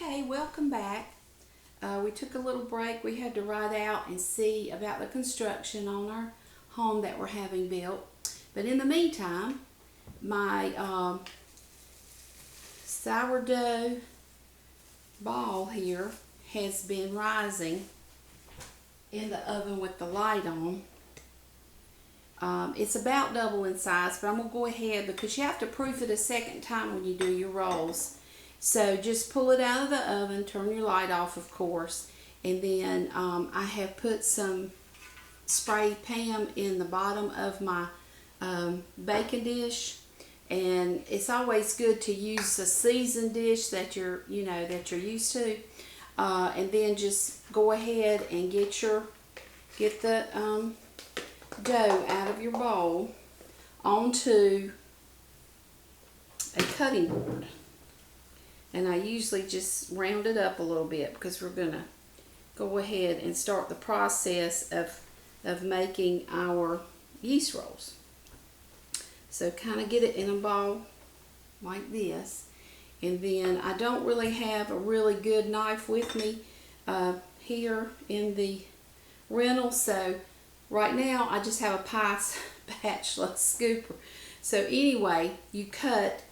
Okay, welcome back. We took a little break. We had to ride out and see about the construction on our home that we're having built. But in the meantime, my sourdough ball here has been rising in the oven with the light on. It's about double in size, but I'm going to go ahead because you have to proof it a second time when you do your rolls. So just pull it out of the oven, turn your light off of course, and then I have put some spray Pam in the bottom of my baking dish, and it's always good to use a seasoned dish that you're used to, and then just go ahead and get the dough out of your bowl onto a cutting board. And I usually just round it up a little bit because we're going to go ahead and start the process of making our yeast rolls. So kind of get it in a ball like this. And then I don't really have a really good knife with me here in the rental. So right now I just have a pie spatula scooper. So anyway, you cut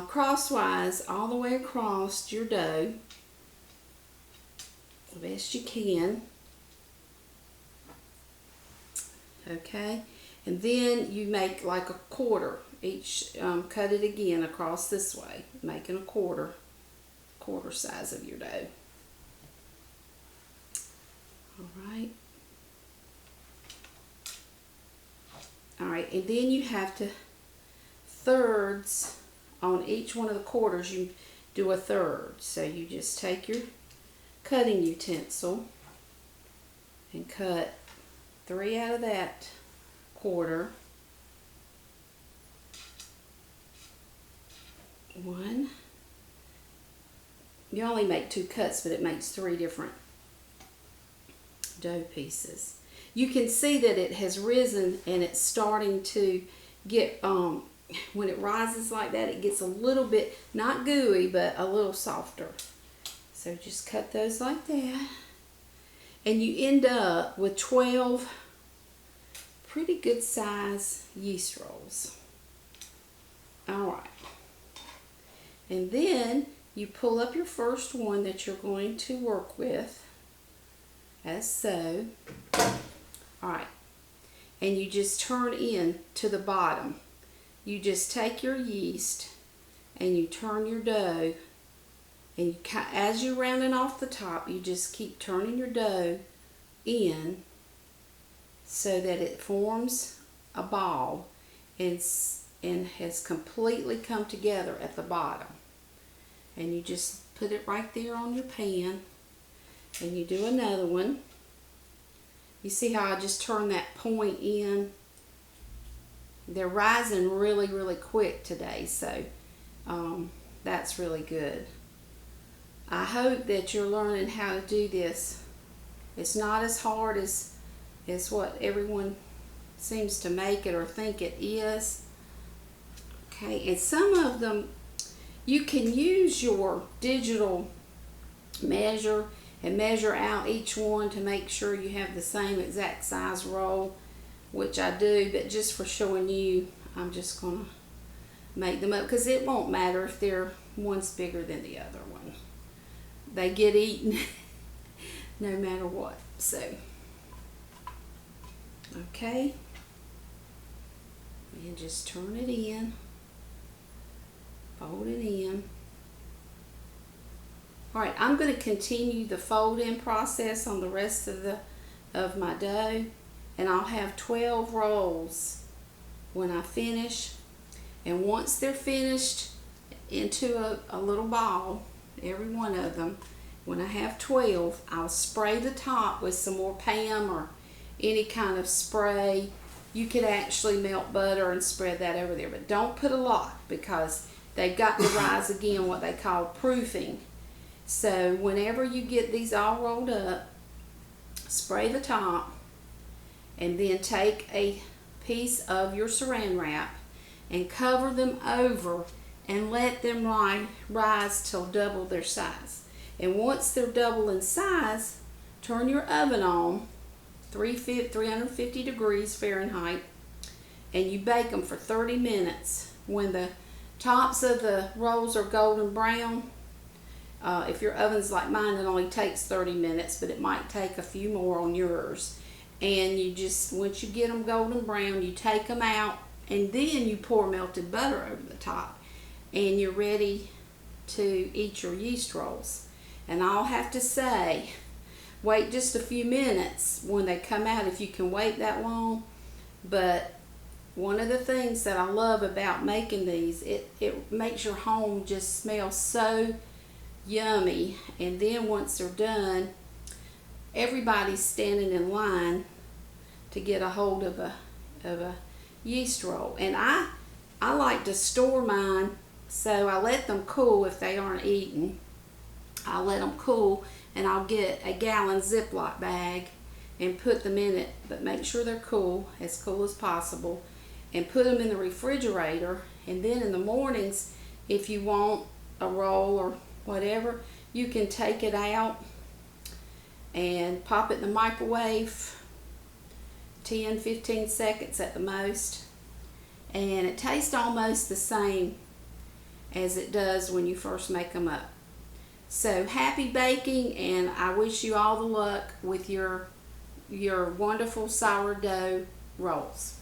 crosswise all the way across your dough the best you can. Okay, and then you make like a quarter each. Cut it again across this way, making a quarter size of your dough. All right, and then you have to thirds on each one of the quarters. You do a third. So you just take your cutting utensil and cut 3 out of that quarter. 1. You only make 2 cuts, but it makes 3 different dough pieces. You can see that it has risen and it's starting to get when it rises like that, it gets a little bit, not gooey, but a little softer. So just cut those like that. And you end up with 12 pretty good size yeast rolls. All right. And then you pull up your first one that you're going to work with, as so. All right. And you just turn in to the bottom. You just take your yeast and you turn your dough, and as you're rounding off the top, you just keep turning your dough in so that it forms a ball and has completely come together at the bottom. And you just put it right there on your pan, and you do another one. You see how I just turn that point in? They're rising really, really quick today, so that's really good. I hope that you're learning how to do this. It's not as hard as what everyone seems to make it or think it is. Okay, and some of them, you can use your digital measure and measure out each one to make sure you have the same exact size roll, which I do, but just for showing you, I'm just going to make them up because it won't matter if one's bigger than the other one. They get eaten no matter what. So, okay, and just turn it in, fold it in. All right, I'm going to continue the fold-in process on the rest of my dough. And I'll have 12 rolls when I finish. And once they're finished into a little ball, every one of them, when I have 12, I'll spray the top with some more Pam or any kind of spray. You could actually melt butter and spread that over there, but don't put a lot because they've got to rise again, what they call proofing. So whenever you get these all rolled up, spray the top, and then take a piece of your saran wrap and cover them over and let them rise till double their size. And once they're double in size, turn your oven on 350 degrees Fahrenheit, and you bake them for 30 minutes. When the tops of the rolls are golden brown, if your oven's like mine, it only takes 30 minutes, but it might take a few more on yours. And you just, once you get them golden brown, you take them out, and then you pour melted butter over the top, and you're ready to eat your yeast rolls. And I'll have to say, wait just a few minutes when they come out, if you can wait that long. But one of the things that I love about making these, it makes your home just smell so yummy. And then once they're done, everybody's standing in line to get a hold of a yeast roll. And I like to store mine, so I let them cool if they aren't eaten. I'll let them cool, and I'll get a gallon Ziploc bag and put them in it, but make sure they're cool as possible, and put them in the refrigerator. And then in the mornings, if you want a roll or whatever, you can take it out and pop it in the microwave, 10-15 seconds at the most, and it tastes almost the same as it does when you first make them up. So happy baking, and I wish you all the luck with your wonderful sourdough rolls.